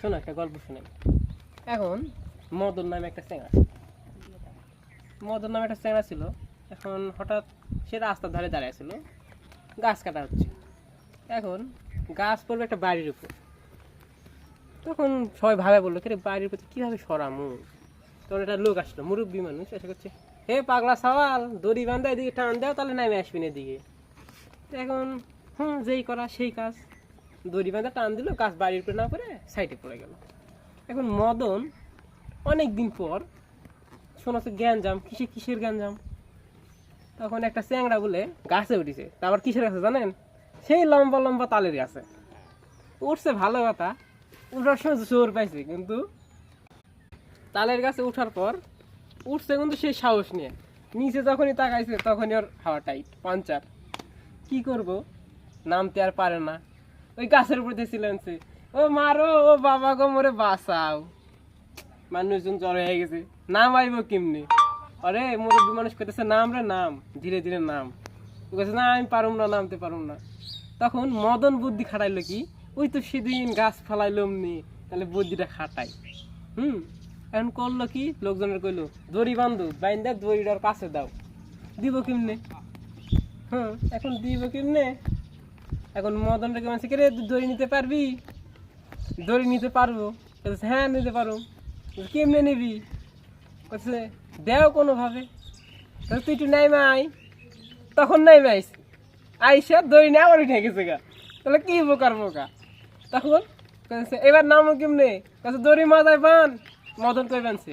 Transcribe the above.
শোনো একটা গল্প শুনে। এখন মদন নামে একটা চ্যাংড়া ছিল। এখন হঠাৎ সে রাস্তার ধারে দাঁড়িয়ে ছিল, গাছ কাটা হচ্ছে। এখন গাছ পড়বে একটা বাড়ির উপর। তখন সবাই ভাবে বললো কে বাড়ির উপর কীভাবে সরামু। তখন একটা লোক আসলো, মুরব্বী মানুষ এসে করছে, হে পাগলা সওয়াল, দড়ি বান্ধা এদিকে টান দেও, তাহলে নামে আসবি না এদিকে। এখন যেই করা সেই কাজ, দড়ি বাঁধা টান দিল, গাছ বাড়ির উপরে না পড়ে সাইডে পড়ে গেল। এখন মদন অনেক দিন পর শোনাচ্ছে গ্যাঞ্জাম, কিসের গ্যাঞ্জাম। তখন একটা চ্যাংড়া বলে গাছে উঠেছে। তারপর কিসের গাছে জানেন? সেই লম্বা লম্বা তালের গাছে উঠছে। ভালো কথা, উঠার সময় জোর পাইছে, কিন্তু তালের গাছে উঠার পর উঠছে কিন্তু সেই সাহস নিয়ে। নিচে যখনই তাকাইছে তখনই ওর হাওয়া টাইট, পাঞ্চার। কি করব, নামতে আর পারে না। ওই গাছের উপর দিয়ে ছিলেনছে, ও মারো, ও বাবা গো মোরে বাঁচাও। মানুষজন জ্বর হয়ে গেছে, নাম আইব কেমনি? আরে মুরব্বী মানুষ করতেছে, নাম রে নাম, ধীরে ধীরে নাম। ও কাছে না, আমি পারুম না, নামতে পারুম না। তখন মদন বুদ্ধি খাটাইলো কি, ওই তো সেদিন গাছ ফালাইলো এমনি, তাহলে বুদ্ধিটা খাটাই। এখন করলো কি, লোকজনের কইলো দড়ি বান্ধু, বাইন্দা দড়িটার কাছে দাও। দিব কেমনে? এখন দিব কেমনে? এখন মদন রেখে মানছে, কে রে দড়ি নিতে পারবি? দড়ি নিতে পারবো। হ্যাঁ নিতে পারো। কেমনে নিবি? বলছে দেও কোনোভাবে। তুই একটু নাই মাই। তখন নাই মাইস আইসা দড়ি না আবার উঠে গেছে গা। তাহলে কি বোকার বোকা। তখন এবার নামো কেমনে? দড়ি মাথায় বান। মদন কই বানছে,